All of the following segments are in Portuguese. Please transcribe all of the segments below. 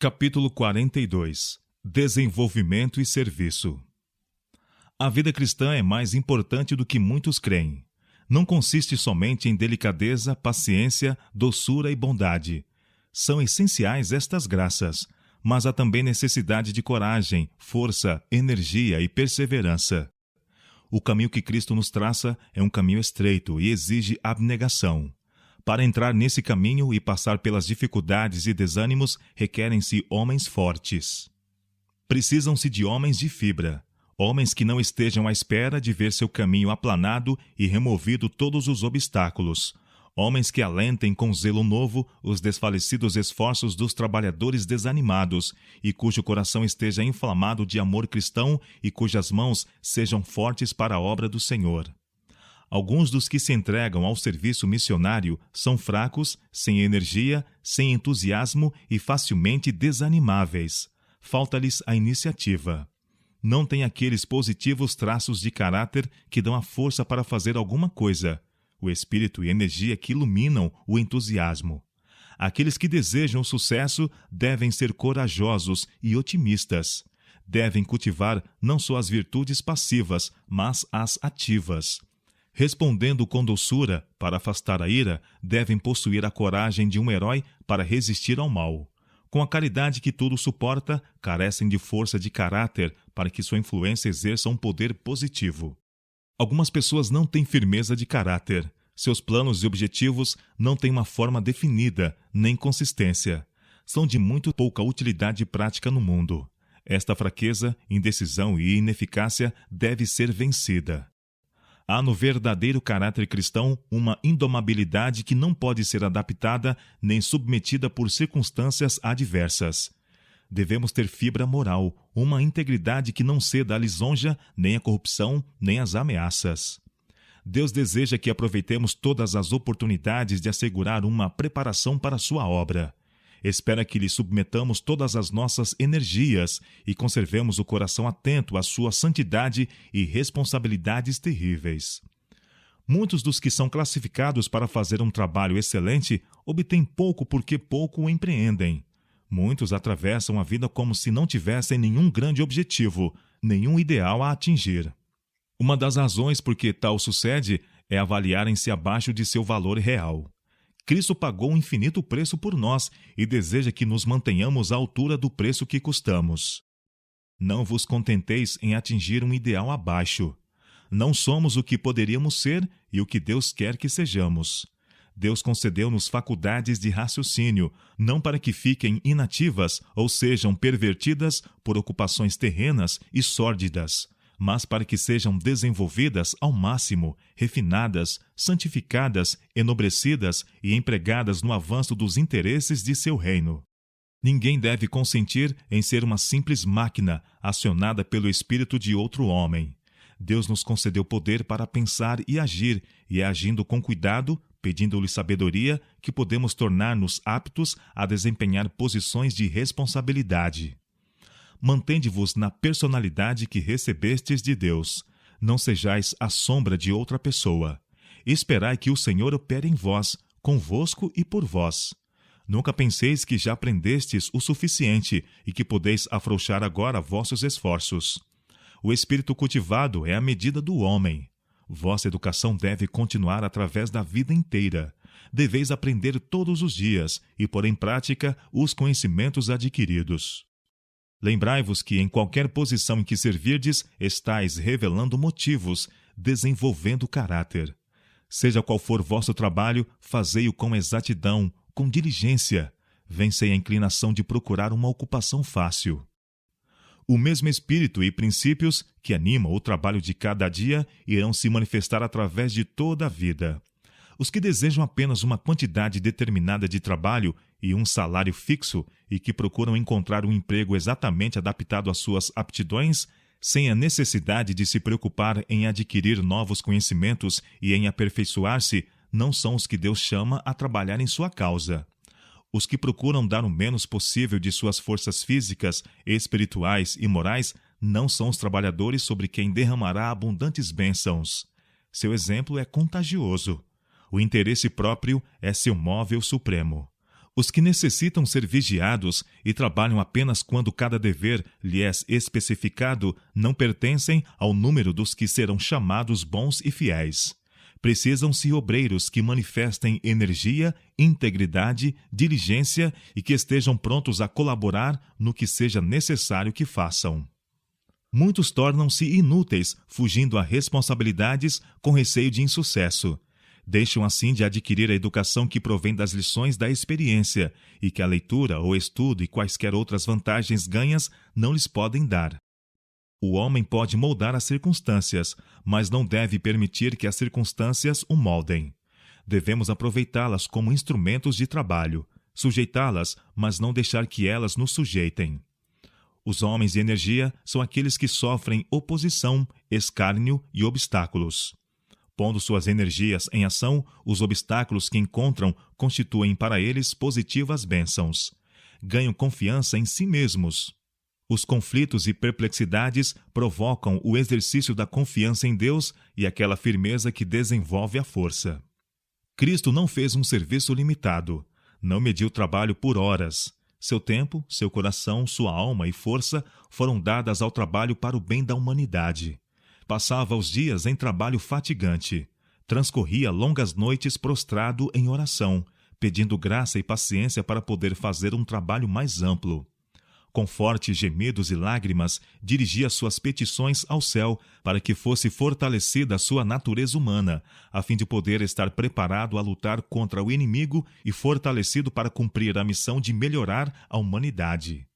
Capítulo 42. Desenvolvimento e serviço. A vida cristã é mais importante do que muitos creem. Não consiste somente em delicadeza, paciência, doçura e bondade. São essenciais estas graças, mas há também necessidade de coragem, força, energia e perseverança. O caminho que Cristo nos traça é um caminho estreito e exige abnegação. Para entrar nesse caminho e passar pelas dificuldades e desânimos, requerem-se homens fortes. Precisam-se de homens de fibra, homens que não estejam à espera de ver seu caminho aplanado e removido todos os obstáculos, homens que alentem com zelo novo os desfalecidos esforços dos trabalhadores desanimados e cujo coração esteja inflamado de amor cristão e cujas mãos sejam fortes para a obra do Senhor. Alguns dos que se entregam ao serviço missionário são fracos, sem energia, sem entusiasmo e facilmente desanimáveis. Falta-lhes a iniciativa. Não têm aqueles positivos traços de caráter que dão a força para fazer alguma coisa, o espírito e energia que iluminam o entusiasmo. Aqueles que desejam sucesso devem ser corajosos e otimistas. Devem cultivar não só as virtudes passivas, mas as ativas. Respondendo com doçura para afastar a ira, devem possuir a coragem de um herói para resistir ao mal. Com a caridade que tudo suporta, carecem de força de caráter para que sua influência exerça um poder positivo. Algumas pessoas não têm firmeza de caráter. Seus planos e objetivos não têm uma forma definida, nem consistência. São de muito pouca utilidade prática no mundo. Esta fraqueza, indecisão e ineficácia deve ser vencida. Há no verdadeiro caráter cristão uma indomabilidade que não pode ser adaptada nem submetida por circunstâncias adversas. Devemos ter fibra moral, uma integridade que não ceda à lisonja, nem à corrupção, nem às ameaças. Deus deseja que aproveitemos todas as oportunidades de assegurar uma preparação para a sua obra. Espera que lhe submetamos todas as nossas energias e conservemos o coração atento à sua santidade e responsabilidades terríveis. Muitos dos que são classificados para fazer um trabalho excelente obtêm pouco porque pouco o empreendem. Muitos atravessam a vida como se não tivessem nenhum grande objetivo, nenhum ideal a atingir. Uma das razões por que tal sucede é avaliarem-se abaixo de seu valor real. Cristo pagou um infinito preço por nós e deseja que nos mantenhamos à altura do preço que custamos. Não vos contenteis em atingir um ideal abaixo. Não somos o que poderíamos ser e o que Deus quer que sejamos. Deus concedeu-nos faculdades de raciocínio, não para que fiquem inativas ou sejam pervertidas por ocupações terrenas e sórdidas, mas para que sejam desenvolvidas ao máximo, refinadas, santificadas, enobrecidas e empregadas no avanço dos interesses de seu reino. Ninguém deve consentir em ser uma simples máquina acionada pelo espírito de outro homem. Deus nos concedeu poder para pensar e agir, e é agindo com cuidado, pedindo-lhe sabedoria, que podemos tornar-nos aptos a desempenhar posições de responsabilidade. Mantende-vos na personalidade que recebestes de Deus. Não sejais a sombra de outra pessoa. Esperai que o Senhor opere em vós, convosco e por vós. Nunca penseis que já aprendestes o suficiente e que podeis afrouxar agora vossos esforços. O espírito cultivado é a medida do homem. Vossa educação deve continuar através da vida inteira. Deveis aprender todos os dias e pôr em prática os conhecimentos adquiridos. Lembrai-vos que em qualquer posição em que servirdes, estáis revelando motivos, desenvolvendo caráter. Seja qual for vosso trabalho, fazei-o com exatidão, com diligência. Vencei a inclinação de procurar uma ocupação fácil. O mesmo espírito e princípios que animam o trabalho de cada dia irão se manifestar através de toda a vida. Os que desejam apenas uma quantidade determinada de trabalho e um salário fixo e que procuram encontrar um emprego exatamente adaptado às suas aptidões, sem a necessidade de se preocupar em adquirir novos conhecimentos e em aperfeiçoar-se, não são os que Deus chama a trabalhar em sua causa. Os que procuram dar o menos possível de suas forças físicas, espirituais e morais não são os trabalhadores sobre quem derramará abundantes bênçãos. Seu exemplo é contagioso. O interesse próprio é seu móvel supremo. Os que necessitam ser vigiados e trabalham apenas quando cada dever lhe é especificado não pertencem ao número dos que serão chamados bons e fiéis. Precisam-se obreiros que manifestem energia, integridade, diligência e que estejam prontos a colaborar no que seja necessário que façam. Muitos tornam-se inúteis, fugindo a responsabilidades com receio de insucesso. Deixam assim de adquirir a educação que provém das lições da experiência e que a leitura, o estudo e quaisquer outras vantagens ganhas não lhes podem dar. O homem pode moldar as circunstâncias, mas não deve permitir que as circunstâncias o moldem. Devemos aproveitá-las como instrumentos de trabalho, sujeitá-las, mas não deixar que elas nos sujeitem. Os homens de energia são aqueles que sofrem oposição, escárnio e obstáculos. Pondo suas energias em ação, os obstáculos que encontram constituem para eles positivas bênçãos. Ganham confiança em si mesmos. Os conflitos e perplexidades provocam o exercício da confiança em Deus e aquela firmeza que desenvolve a força. Cristo não fez um serviço limitado, não mediu trabalho por horas. Seu tempo, seu coração, sua alma e força foram dadas ao trabalho para o bem da humanidade. Passava os dias em trabalho fatigante. Transcorria longas noites prostrado em oração, pedindo graça e paciência para poder fazer um trabalho mais amplo. Com fortes gemidos e lágrimas, dirigia suas petições ao céu para que fosse fortalecida a sua natureza humana, a fim de poder estar preparado a lutar contra o inimigo e fortalecido para cumprir a missão de melhorar a humanidade.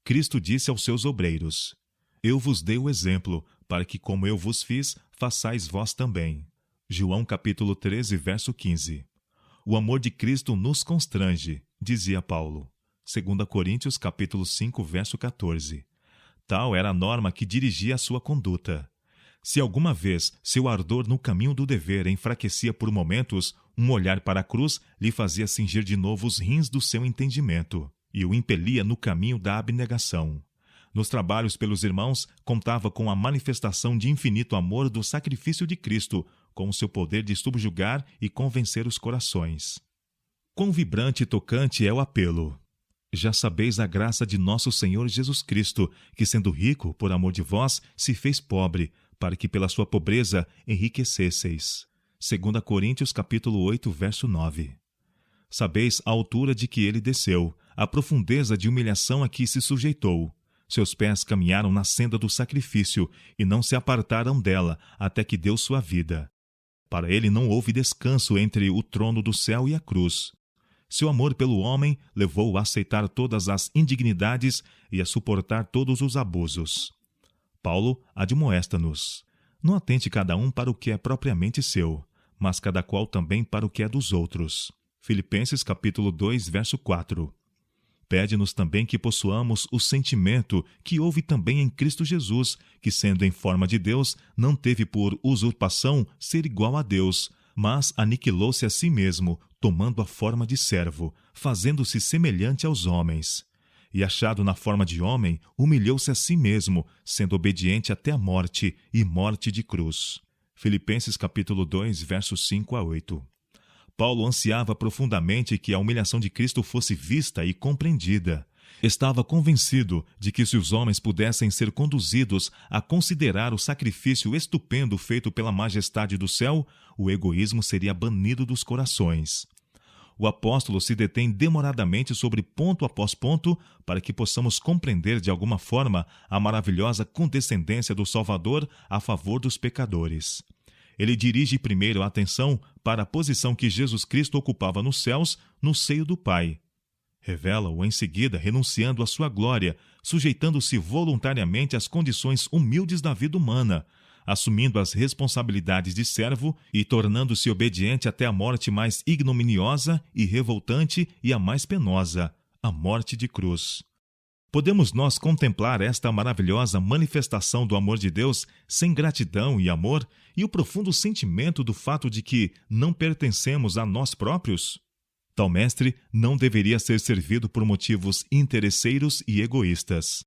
Cristo disse aos seus obreiros: Eu vos dei o exemplo, para que, como eu vos fiz, façais vós também. João capítulo 13, verso 15. O amor de Cristo nos constrange, dizia Paulo. 2 Coríntios capítulo 5, verso 14. Tal era a norma que dirigia a sua conduta. Se alguma vez seu ardor no caminho do dever enfraquecia por momentos, um olhar para a cruz lhe fazia cingir de novo os rins do seu entendimento e o impelia no caminho da abnegação. Nos trabalhos pelos irmãos, contava com a manifestação de infinito amor do sacrifício de Cristo, com o seu poder de subjugar e convencer os corações. Quão vibrante e tocante é o apelo! Já sabeis a graça de nosso Senhor Jesus Cristo, que, sendo rico, por amor de vós, se fez pobre, para que pela sua pobreza enriquecesseis. 2 Coríntios capítulo 8, verso 9. Sabeis a altura de que ele desceu, a profundeza de humilhação a que se sujeitou. Seus pés caminharam na senda do sacrifício e não se apartaram dela até que deu sua vida. Para ele não houve descanso entre o trono do céu e a cruz. Seu amor pelo homem levou-o a aceitar todas as indignidades e a suportar todos os abusos. Paulo admoesta-nos: não atente cada um para o que é propriamente seu, mas cada qual também para o que é dos outros. Filipenses capítulo 2, verso 4. Pede-nos também que possuamos o sentimento que houve também em Cristo Jesus, que, sendo em forma de Deus, não teve por usurpação ser igual a Deus, mas aniquilou-se a si mesmo, tomando a forma de servo, fazendo-se semelhante aos homens. E achado na forma de homem, humilhou-se a si mesmo, sendo obediente até a morte, e morte de cruz. Filipenses capítulo 2, versos 5 a 8. Paulo ansiava profundamente que a humilhação de Cristo fosse vista e compreendida. Estava convencido de que se os homens pudessem ser conduzidos a considerar o sacrifício estupendo feito pela majestade do céu, o egoísmo seria banido dos corações. O apóstolo se detém demoradamente sobre ponto após ponto para que possamos compreender de alguma forma a maravilhosa condescendência do Salvador a favor dos pecadores. Ele dirige primeiro a atenção para a posição que Jesus Cristo ocupava nos céus, no seio do Pai. Revela-o em seguida renunciando à sua glória, sujeitando-se voluntariamente às condições humildes da vida humana, assumindo as responsabilidades de servo e tornando-se obediente até a morte mais ignominiosa e revoltante e a mais penosa, a morte de cruz. Podemos nós contemplar esta maravilhosa manifestação do amor de Deus sem gratidão e amor e o profundo sentimento do fato de que não pertencemos a nós próprios? Tal mestre não deveria ser servido por motivos interesseiros e egoístas.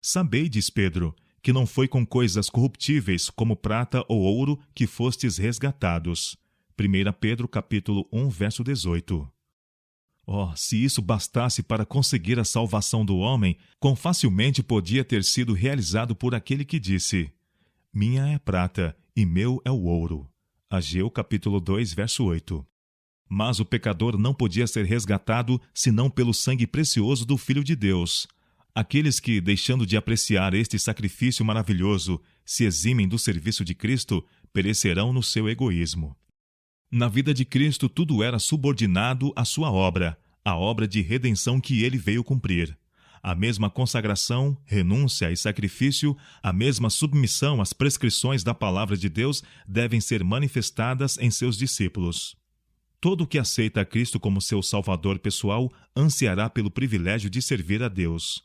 Sabei, diz Pedro, que não foi com coisas corruptíveis como prata ou ouro que fostes resgatados. 1 Pedro capítulo 1, verso 18. Oh, se isso bastasse para conseguir a salvação do homem, quão facilmente podia ter sido realizado por aquele que disse: Minha é a prata e meu é o ouro. Ageu capítulo 2, verso 8. Mas o pecador não podia ser resgatado senão pelo sangue precioso do Filho de Deus. Aqueles que, deixando de apreciar este sacrifício maravilhoso, se eximem do serviço de Cristo, perecerão no seu egoísmo. Na vida de Cristo, tudo era subordinado à sua obra, a obra de redenção que ele veio cumprir. A mesma consagração, renúncia e sacrifício, a mesma submissão às prescrições da palavra de Deus devem ser manifestadas em seus discípulos. Todo o que aceita a Cristo como seu Salvador pessoal ansiará pelo privilégio de servir a Deus.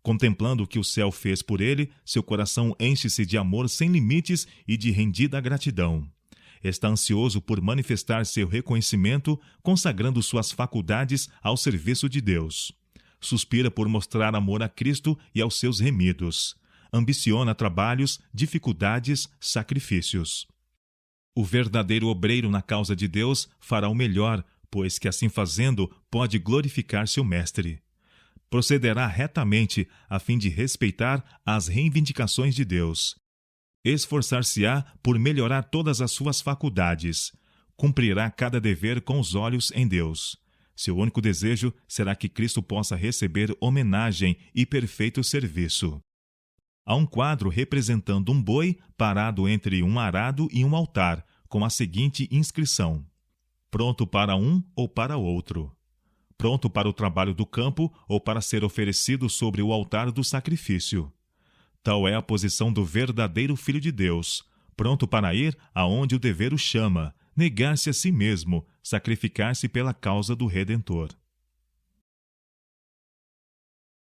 Contemplando o que o céu fez por ele, seu coração enche-se de amor sem limites e de rendida gratidão. Está ansioso por manifestar seu reconhecimento, consagrando suas faculdades ao serviço de Deus. Suspira por mostrar amor a Cristo e aos seus remidos. Ambiciona trabalhos, dificuldades, sacrifícios. O verdadeiro obreiro na causa de Deus fará o melhor, pois que assim fazendo pode glorificar seu mestre. Procederá retamente a fim de respeitar as reivindicações de Deus. Esforçar-se-á por melhorar todas as suas faculdades. Cumprirá cada dever com os olhos em Deus. Seu único desejo será que Cristo possa receber homenagem e perfeito serviço. Há um quadro representando um boi parado entre um arado e um altar, com a seguinte inscrição: pronto para um ou para outro. Pronto para o trabalho do campo ou para ser oferecido sobre o altar do sacrifício. Tal é a posição do verdadeiro Filho de Deus, pronto para ir aonde o dever o chama, negar-se a si mesmo, sacrificar-se pela causa do Redentor.